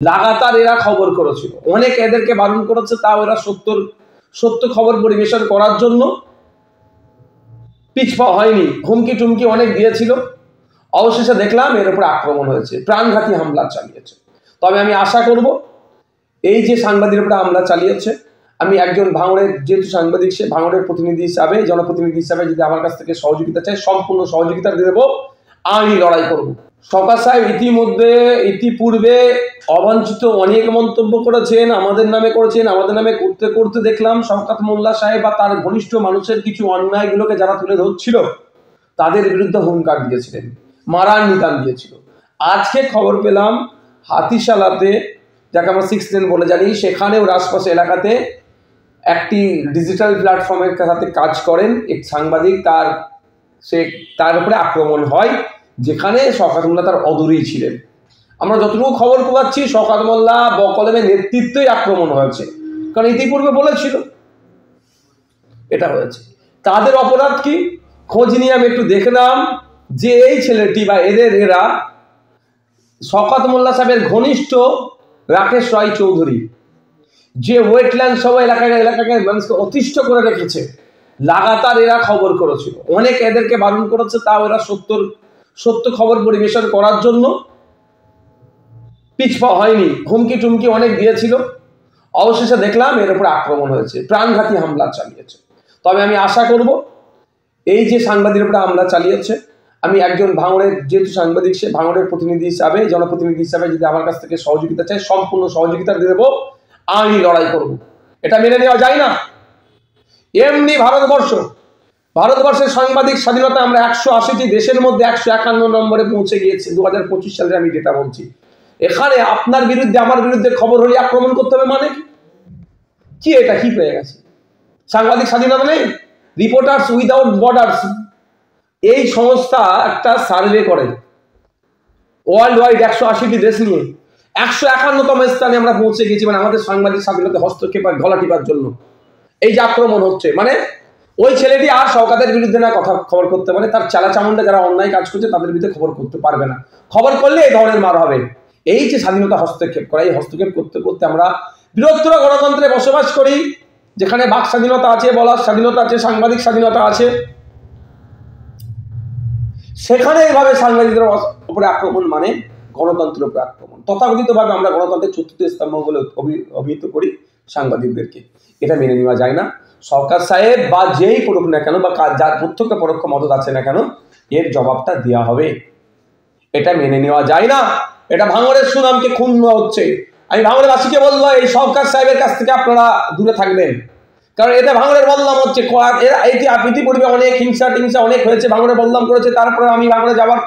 লাগাতার এরা খবর করেছিল, অনেক এদেরকে বারণ করেছে, তাও এরা সত্য খবর পরিবেশন করার জন্য পিছপা হয়নি, হুমকি টুমকি অনেক দিয়েছিল। অবশেষে দেখলাম এর উপর আক্রমণ হয়েছে, প্রাণঘাতী হামলা চালিয়েছে। তবে আমি আশা করব এই যে সাংবাদিকের উপরে হামলা চালিয়েছে, আমি একজন ভাঙড়ের যেহেতু সাংবাদিক, সে ভাঙড়ের প্রতিনিধি হিসাবে, জনপ্রতিনিধি হিসাবে যদি আমার কাছ থেকে সহযোগিতা চাই, সম্পূর্ণ সহযোগিতা দিয়ে দেবো, আমি লড়াই করব। সরকার সাহেব ইতিপূর্বে অবাঞ্ছিত অনেক মন্তব্য করেছেন, আমাদের নামে করেছেন। আমাদের নামে করতে করতে দেখলাম শওকত মোল্লা সাহেব বা তার ঘনিষ্ঠ মানুষের কিছু অন্যায়গুলোকে যারা তুলে ধরছিল তাদের বিরুদ্ধে হুঙ্কার দিয়েছিলেন, মারার নিদান দিয়েছিল। আজকে খবর পেলাম হাতিশালাতে, যাকে আমরা 6 লেন বলে জানি, সেখানেও আশপাশে এলাকাতে একটি ডিজিটাল প্ল্যাটফর্মের সাথে কাজ করেন এক সাংবাদিক, তার উপরে আক্রমণ হয়, যেখানে শওকত মোল্লা তার অদূরেই ছিলেন। আমরা যতটুকু খবর পাচ্ছি শওকত মোল্লা বকলমের নেতৃত্বেই আক্রমণ হয়েছে, কারণ ইতিপূর্বে বলেছিল এটা হয়েছে। তাদের অপরাধ কি খোঁজ নিয়ে আমি একটু দেখলাম যে এই ছেলেটি বা এরা শওকত মোল্লা সাহেবের ঘনিষ্ঠ রাকেশ রায় চৌধুরী, যে ওয়েটল্যান্ড সহ এলাকাকে মানুষকে অতিষ্ঠ করে রেখেছে, লাগাতার এরা খবর করেছিল, অনেক এদেরকে বারণ করেছে, তাও এরা সত্য খবর পরিবেশন করার জন্য পিছপা হয়নি, হুমকি টুমকি অনেক দিয়েছিল। অবশেষে দেখলাম এর উপর আক্রমণ হয়েছে, প্রাণঘাতী হামলা চালিয়েছে। তবে আমি আশা করব এই যে সাংবাদিকের উপরে হামলা চালিয়েছে, আমি একজন ভাঙড়ের যেহেতু সাংবাদিক, সে ভাঙড়ের প্রতিনিধি হিসাবে, জনপ্রতিনিধি হিসাবে যদি আমার কাছ থেকে সহযোগিতা চাই, সম্পূর্ণ সহযোগিতা দিয়ে দেবো, আমি লড়াই করব। এটা মেনে নেওয়া যায় না। এমনি ভারতবর্ষের সাংবাদিক স্বাধীনতা আমরা 180টি দেশের মধ্যে 151 নম্বরে পৌঁছে গিয়েছি 2025 সালে, আমি ডেটা বলছি। এখানে আপনার বিরুদ্ধে আমার বিরুদ্ধে খবর হলে আক্রমণ করতে হবে মানে কি? এটা কি পেয়ে গেছে? সাংবাদিক স্বাধীনতা নেই? রিপোর্টার্স উইদাউট বর্ডার্স এই সংস্থা একটা সার্ভে করে ওয়ার্ল্ড ওয়াইড 180টি দেশ নিয়ে, 151তম স্থানে আমরা পৌঁছে গেছি। মানে আমাদের সাংবাদিক স্বাধীনতা হস্তক্ষেপ আর গলা টিপার জন্য এই যে আক্রমণ হচ্ছে, মানে ওই ছেলেটি আর শওকতের বিরুদ্ধে না খবর করতে পারে, তার চালা চামুন্ডা যারা অন্যায় কাজ করছে তাদের বিরুদ্ধে খবর করতে পারবে না। খবর করলে এই ধরনের মার হবে। এই যে স্বাধীনতা হস্তক্ষেপ করা, এই হস্তক্ষেপ করতে করতে আমরা বৃহত্তর গণতন্ত্রে বসবাস করি, যেখানে বাক স্বাধীনতা আছে, বলার স্বাধীনতা আছে, সাংবাদিক স্বাধীনতা আছে, সেখানে এইভাবে সাংবাদিকদের উপরে আক্রমণ মানে গণতন্ত্রের উপরে আক্রমণ। তথাকথিতভাবে আমরা গণতন্ত্রের চতুর্থ স্তম্ভ বলে অভিহিত করি সাংবাদিকদেরকে। এটা মেনে নেওয়া যায় না। সরকার সাহেব বা যেই করুক না কেন, বা যার প্রত্যক্ষ পরোক্ষ মদত আছে না কেন, এর জবাবটা দেওয়া হবে। এটা মেনে নেওয়া যায় না। এটা ভাঙড়ের সুনামকে ক্ষুণ্ণ হচ্ছে। আমি ভাঙড়বাসীকে বলবো, এই সরকার সাহেবের কাছ থেকে আপনারা দূরে থাকবেন, কারণ এতে ভাঙড়ের বদনাম হচ্ছে। ইতিপূর্বে অনেক হিংসা অনেক হয়েছে, ভাঙড়ে বদনাম করেছে। তারপরে আমি ভাঙড়ে যাওয়ার,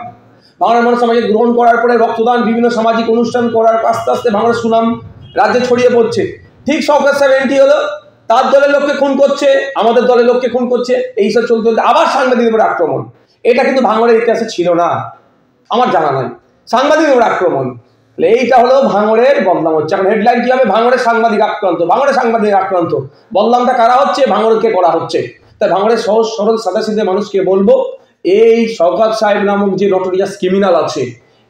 ভাঙড়ের মানুষ আমাকে গ্রহণ করার পরে রক্তদান, বিভিন্ন সামাজিক অনুষ্ঠান করার আস্তে আস্তে ভাঙড়ের সুনাম রাজ্যে ছড়িয়ে পড়ছে। ঠিক সরকার সাহেব এন্ট্রি হলো, তার দলের লোককে খুন করছে, আমাদের দলের লোককে খুন করছে, এইসব চলতে চলতে আবার সাংবাদিকের উপর আক্রমণ। এটা কিন্তু ভাঙড়ের ইতিহাসে ছিল না, আমার জানা নাই সাংবাদিকের উপর আক্রমণ। এইটা হলো ভাঙড়ের বদনাম হচ্ছে। এখন হেডলাইন কি হবে? ভাঙড়ের সাংবাদিক আক্রান্ত, ভাঙড়ের সাংবাদিক আক্রান্ত। বদনামটা কারা হচ্ছে? ভাঙড়কে করা হচ্ছে। তাই ভাঙড়ের সহজ সরল সাদাসিধে মানুষকে বলবো, এই শওকত সাহেব নামক যে নটোরিয়াস ক্রিমিনাল আছে,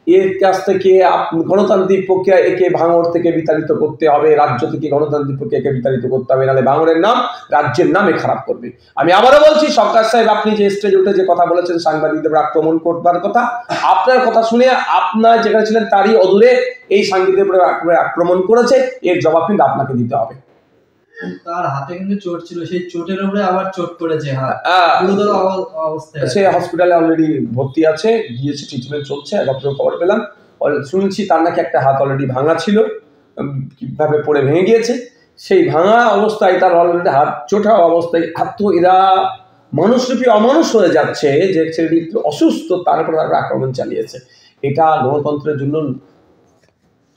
এর কাছ থেকে গণতান্ত্রিক প্রক্রিয়া একে ভাঙড় থেকে বিতাড়িত করতে হবে, রাজ্য থেকে গণতান্ত্রিক প্রক্রিয়াকে বিতাড়িত করতে হবে, নাহলে ভাঙড়ের নাম রাজ্যের নামে খারাপ করবে। আমি আবারও বলছি, সরকার সাহেব আপনি যে স্টেজে উঠে যে কথা বলেছেন সাংবাদিকদের আক্রমণ করবার কথা, আপনার কথা শুনে আপনার যেখানে ছিলেন তারই অদূরে এই সাংবাদিকদের উপরে আক্রমণ করেছে, এর জবাব কিন্তু আপনাকে দিতে হবে। তার হাতে কিন্তু চোট ছিল, সেই চোটের উপরে আবার চোট করেছে, গুরুতর অবস্থায় সে হসপিটালে অলরেডি ভর্তি আছে, গিয়েছে, ট্রিটমেন্ট চলছে। ডক্টর খবর পেলাম, শুনছি তার নাকি একটা হাত অলরেডি ভাঙা ছিল, কিভাবে পড়ে ভেঙে গিয়েছে, সেই ভাঙা অবস্থায় তার অলরেডি হাত চোটা অবস্থায়। তো এরা মানুষরূপী অমানুষ হয়ে যাচ্ছে, যে ছেলেটি একটু অসুস্থ, তার উপর তারা আক্রমণ চালিয়েছে। এটা গণতন্ত্রের জন্য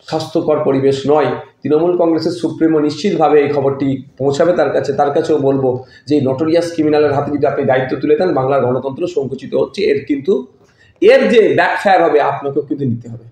স্বাস্থ্যকর পরিবেশ নয়। তৃণমূল কংগ্রেসের সুপ্রিমো নিশ্চিতভাবে এই খবরটি পৌঁছাবে তার কাছেও বলবো যে এই নটোরিয়াস ক্রিমিনালের হাতে যদি আপনি দায়িত্ব তুলে দেন, বাংলার গণতন্ত্র সংকুচিত হচ্ছে। এর যে ব্যাকফায়ার হবে আপনাকেও কিন্তু নিতে হবে।